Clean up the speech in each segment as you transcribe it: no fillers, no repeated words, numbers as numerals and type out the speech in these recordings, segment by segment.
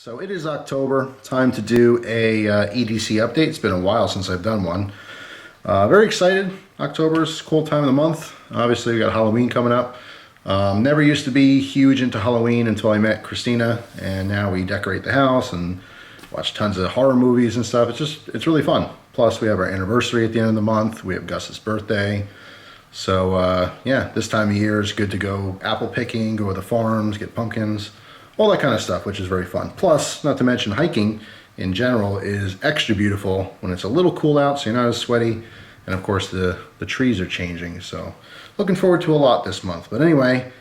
So it is October, time to do a EDC update. It's been a while since I've done one. Very excited. October's a cool time of the month. Obviously we got Halloween coming up. Never used to be huge into Halloween until I met Christina, and now we decorate the house and watch tons of horror movies and stuff. It's really fun. Plus we have our anniversary at the end of the month. We have Gus's birthday. So yeah, this time of year is good to go apple picking, go to the farms, get pumpkins, all that kind of stuff, which is very fun. Plus, not to mention hiking in general is extra beautiful when it's a little cool out, so you're not as sweaty. And of course the trees are changing, so looking forward to a lot this month. But anyway,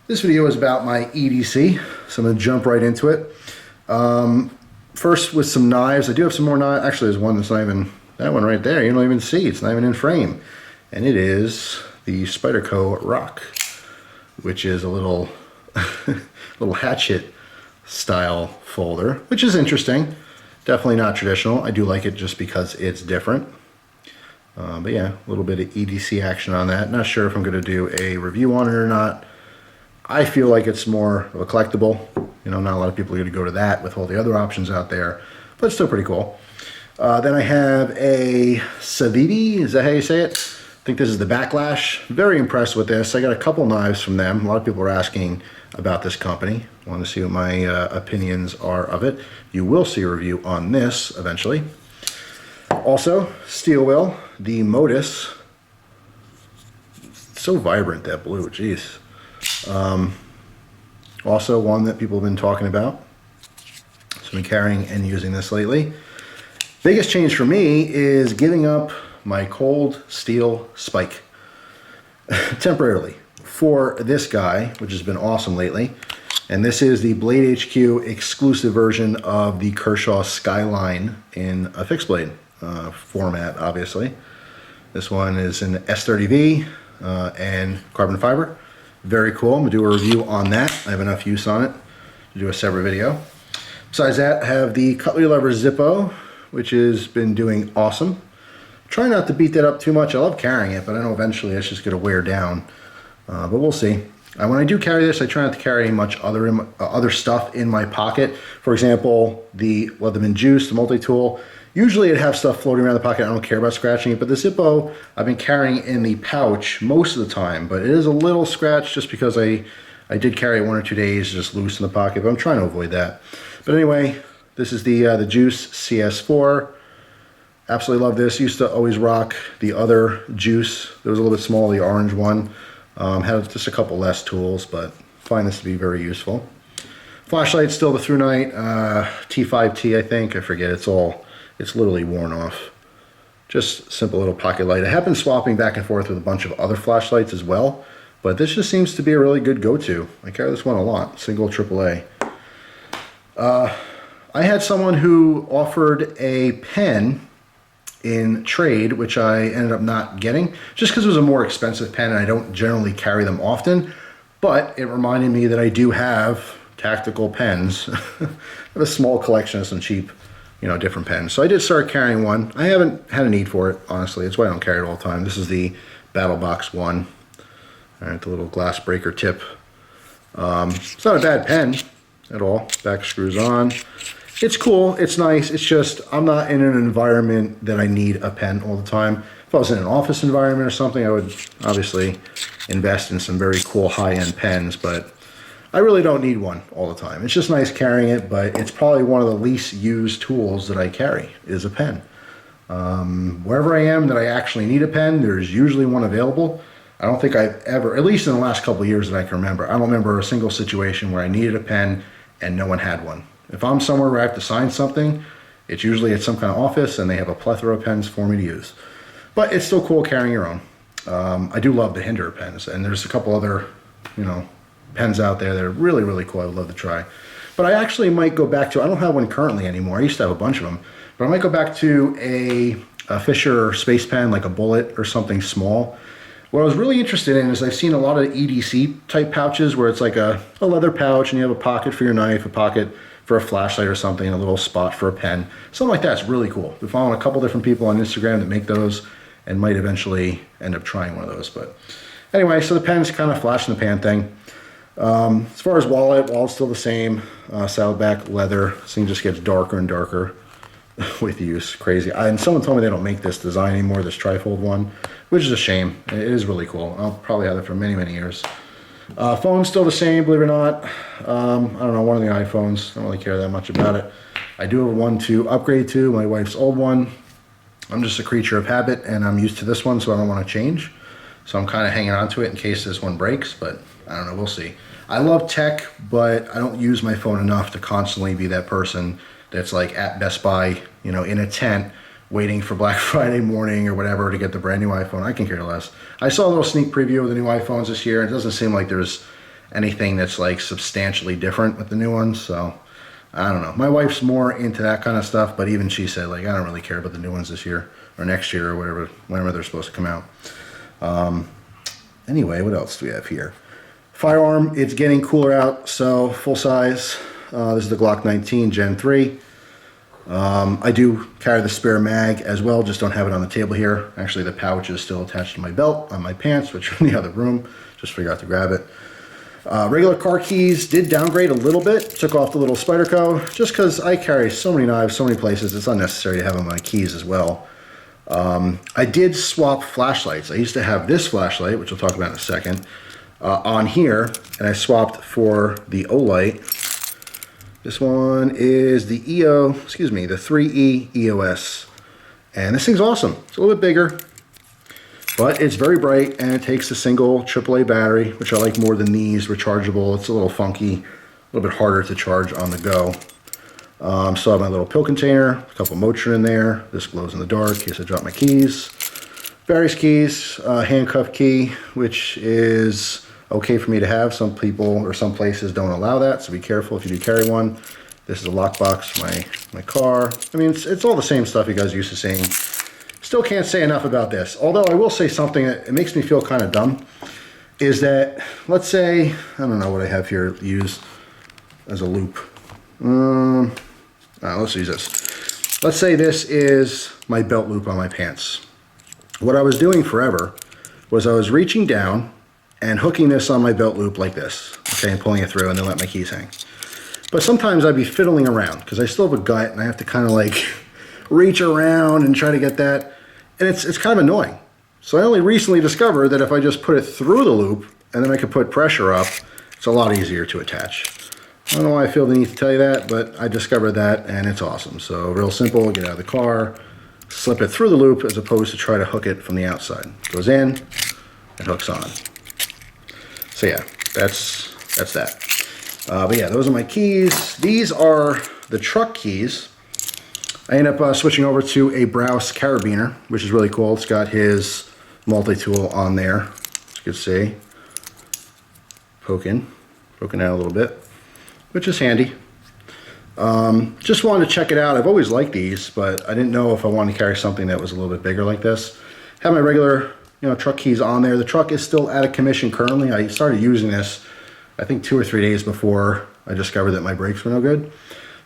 this video is about my EDC, so I'm gonna jump right into it. First with some knives. I do have some more knives. Actually, there's one that's not even, that one right there, you don't even see, it's not even in frame. And it is the Spyderco Rock, which is a little little hatchet style folder, which is interesting. Definitely not traditional. I do like it just because it's different. But yeah, a little bit of EDC action on that. Not sure if I'm going to do a review on it or not. I feel like it's more of a collectible. You know, not a lot of people are going to go to that with all the other options out there, but it's still pretty cool. Then I have a Savidi, is that how you say it? I think this is the Backlash. Very impressed with this. I got a couple knives from them. A lot of people are asking about this company. Want to see what my opinions are of it. You will see a review on this eventually. Also, steel wheel, the Modus. It's so vibrant, that blue, jeez. Also one that people have been talking about. So I've been carrying and using this lately. Biggest change for me is giving up my cold steel spike temporarily for this guy, which has been awesome lately. And this is the BladeHQ exclusive version of the Kershaw Skyline in a fixed blade format, obviously. This one is in S30V and carbon fiber. Very cool. I'm gonna do a review on that. I have enough use on it to do a separate video. Besides that, I have the CUTLERYLOVER Zippo, which has been doing awesome. Try not to beat that up too much. I love carrying it, but I know eventually it's just gonna wear down. But we'll see. When I do carry this, I try not to carry much other stuff in my pocket. For example, the Leatherman Juice, the multi-tool. Usually I'd have stuff floating around the pocket. I don't care about scratching it, but the Zippo I've been carrying in the pouch most of the time, but it is a little scratched just because I did carry it 1 or 2 days just loose in the pocket, but I'm trying to avoid that. But anyway, this is the Juice CS4. Absolutely love this. Used to always rock the other Juice. It was a little bit small, the orange one. Had just a couple less tools, but find this to be very useful. Flashlight, still the Through Night T5T, I think. I forget. It's literally worn off. Just simple little pocket light. I have been swapping back and forth with a bunch of other flashlights as well, but this just seems to be a really good go-to. I carry this one a lot, single AAA. I had someone who offered a pen in trade, which I ended up not getting, just because it was a more expensive pen and I don't generally carry them often, but it reminded me that I do have tactical pens. I have a small collection of some cheap, you know, different pens. So I did start carrying one. I haven't had a need for it, honestly. That's why I don't carry it all the time. This is the Battle Box 1. All right, the little glass breaker tip. It's not a bad pen at all. Back screws on. It's cool, it's nice, it's just I'm not in an environment that I need a pen all the time. If I was in an office environment or something, I would obviously invest in some very cool high-end pens, but I really don't need one all the time. It's just nice carrying it, but it's probably one of the least used tools that I carry is a pen. Wherever I am that I actually need a pen, there's usually one available. I don't think I've ever, at least in the last couple of years that I can remember, I don't remember a single situation where I needed a pen and no one had one. If I'm somewhere where I have to sign something, it's usually at some kind of office and they have a plethora of pens for me to use. But it's still cool carrying your own. I do love the Hinder pens, and there's a couple other, you know, pens out there that are really, really cool I would love to try. But I actually might go back to, I don't have one currently anymore. I used to have a bunch of them. But I might go back to a Fisher Space Pen, like a Bullet or something small. What I was really interested in is I've seen a lot of EDC type pouches where it's like a leather pouch and you have a pocket for your knife, a pocket for a flashlight or something, a little spot for a pen. Something like that's really cool. We're following a couple different people on Instagram that make those and might eventually end up trying one of those. But anyway, so the pen's kind of flash in the pan thing. As far as wallet's still the same. Saddleback leather. This thing just gets darker and darker with use. Crazy. And someone told me they don't make this design anymore, this trifold one, which is a shame. It is really cool. I'll probably have it for many, many years. Phone's still the same, believe it or not. I don't know, one of the iPhones. Don't really care that much about it. I do have one to upgrade to, my wife's old one. I'm just a creature of habit, and I'm used to this one, so I don't want to change. So I'm kind of hanging on to it in case this one breaks, but I don't know, we'll see. I love tech, but I don't use my phone enough to constantly be that person that's like at Best Buy, you know, in a tent, waiting for Black Friday morning or whatever to get the brand new iPhone. I can care less. I saw a little sneak preview of the new iPhones this year. It doesn't seem like there's anything that's like substantially different with the new ones, so I don't know. My wife's more into that kind of stuff, but even she said, like, I don't really care about the new ones this year or next year or whatever, whenever they're supposed to come out. Anyway, what else do we have here? Firearm, it's getting cooler out, so full size. This is the Glock 19 Gen 3. I do carry the spare mag as well, just don't have it on the table here. Actually, the pouch is still attached to my belt on my pants, which are in the other room. Just forgot to grab it. Regular car keys did downgrade a little bit. Took off the little Spyderco, just because I carry so many knives, so many places, it's unnecessary to have on my keys as well. I did swap flashlights. I used to have this flashlight, which we'll talk about in a second, on here, and I swapped for the Olight. This one is the the 3E EOS. And this thing's awesome. It's a little bit bigger, but it's very bright, and it takes a single AAA battery, which I like more than these, rechargeable. It's a little funky, a little bit harder to charge on the go. Still have my little pill container, a couple motor in there. This glows in the dark in case I drop my keys. Various keys, handcuff key, which is okay for me to have. Some people or some places don't allow that, so be careful if you do carry one. This is a lockbox for my car. I mean, it's all the same stuff you guys are used to seeing. Still can't say enough about this. Although I will say something that it makes me feel kind of dumb, is that, let's say, I don't know what I have here used as a loop. Let's use this. Let's say this is my belt loop on my pants. What I was doing forever was I was reaching down and hooking this on my belt loop like this, okay, and pulling it through and then let my keys hang. But sometimes I'd be fiddling around because I still have a gut and I have to kind of like reach around and try to get that, and it's kind of annoying. So I only recently discovered that if I just put it through the loop and then I could put pressure up, it's a lot easier to attach. I don't know why I feel the need to tell you that, but I discovered that and it's awesome. So real simple, get out of the car, slip it through the loop as opposed to try to hook it from the outside. Goes in, it hooks on. So yeah, that's that. But yeah, those are my keys. These are the truck keys. I end up switching over to a Browse carabiner, which is really cool. It's got his multi-tool on there, as you can see. Poking out a little bit, which is handy. Just wanted to check it out. I've always liked these, but I didn't know if I wanted to carry something that was a little bit bigger like this. Have my regular, truck keys on there. The truck is still out of commission currently. I started using this, I think 2 or 3 days before I discovered that my brakes were no good.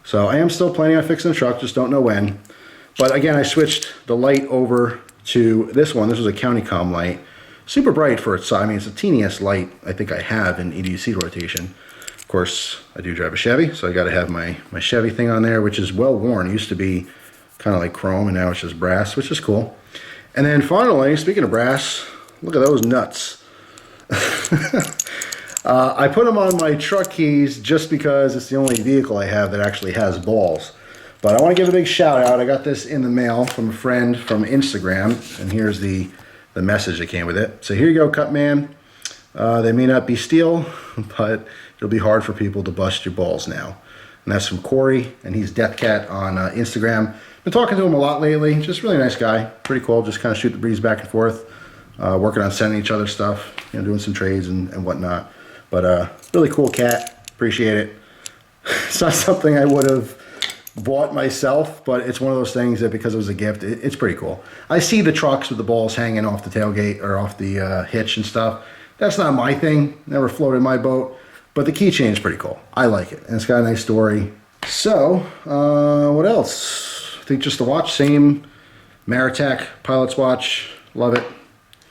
So I am still planning on fixing the truck, just don't know when. But again, I switched the light over to this one. This was a County Com light. Super bright for its size. I mean, it's the teeniest light I think I have in EDC rotation. Of course, I do drive a Chevy, so I got to have my Chevy thing on there, which is well worn. It used to be kind of like chrome, and now it's just brass, which is cool. And then finally, speaking of brass, look at those nuts. I put them on my truck keys just because it's the only vehicle I have that actually has balls. But I want to give a big shout out. I got this in the mail from a friend from Instagram, and here's the message that came with it. So here you go, Cutman. They may not be steel, but it'll be hard for people to bust your balls now. And that's from Corey, and he's Deathcat on Instagram. Been talking to him a lot lately. Just really nice guy. Pretty cool. Just kind of shoot the breeze back and forth. Working on sending each other stuff, doing some trades and whatnot. But really cool cat. Appreciate it. It's not something I would have bought myself, but it's one of those things that because it was a gift, it's pretty cool. I see the trucks with the balls hanging off the tailgate or off the hitch and stuff. That's not my thing. Never floated my boat. But the keychain's pretty cool. I like it. And it's got a nice story. So, what else? I think just the watch, same Maritac Pilot's watch. Love it.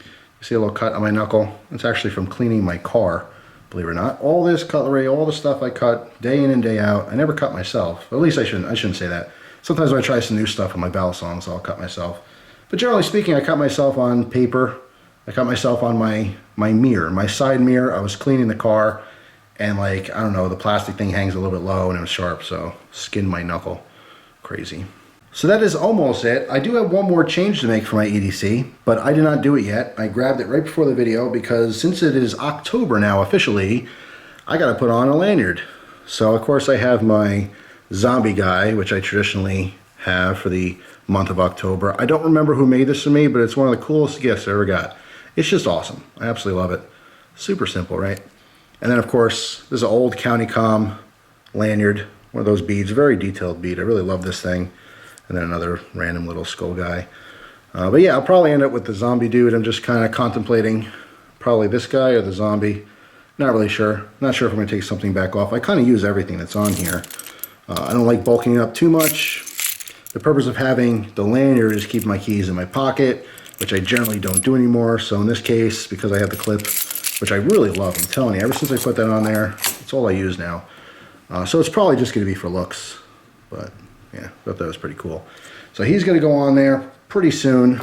You see a little cut on my knuckle. It's actually from cleaning my car believe it or not. All this cutlery, all the stuff I cut day in and day out, I never cut myself. At least I shouldn't say that. Sometimes when I try some new stuff with my balisongs, I'll cut myself. But generally speaking, I cut myself on paper. I cut myself on my mirror, my side mirror. I was cleaning the car, and like, I don't know, the plastic thing hangs a little bit low and it was sharp, so skinned my knuckle. Crazy. So that is almost it. I do have one more change to make for my EDC, but I did not do it yet. I grabbed it right before the video because since it is October now officially, I gotta put on a lanyard. So of course I have my zombie guy, which I traditionally have for the month of October. I don't remember who made this for me, but it's one of the coolest gifts I ever got. It's just awesome. I absolutely love it. Super simple, right? And then of course, this is an old County Com lanyard, one of those beads, very detailed bead. I really love this thing. And then another random little skull guy. But yeah, I'll probably end up with the zombie dude. I'm just kind of contemplating probably this guy or the zombie. Not really sure. Not sure if I'm going to take something back off. I kind of use everything that's on here. I don't like bulking it up too much. The purpose of having the lanyard is keep my keys in my pocket, which I generally don't do anymore. So in this case, because I have the clip, which I really love, I'm telling you, ever since I put that on there, it's all I use now. So it's probably just going to be for looks. But yeah, thought that was pretty cool. So he's going to go on there pretty soon.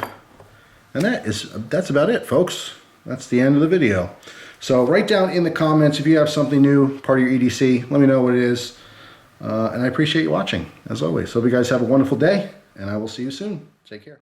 And that's about it, folks. That's the end of the video. So write down in the comments if you have something new, part of your EDC. Let me know what it is. And I appreciate you watching, as always. So hope you guys have a wonderful day, and I will see you soon. Take care.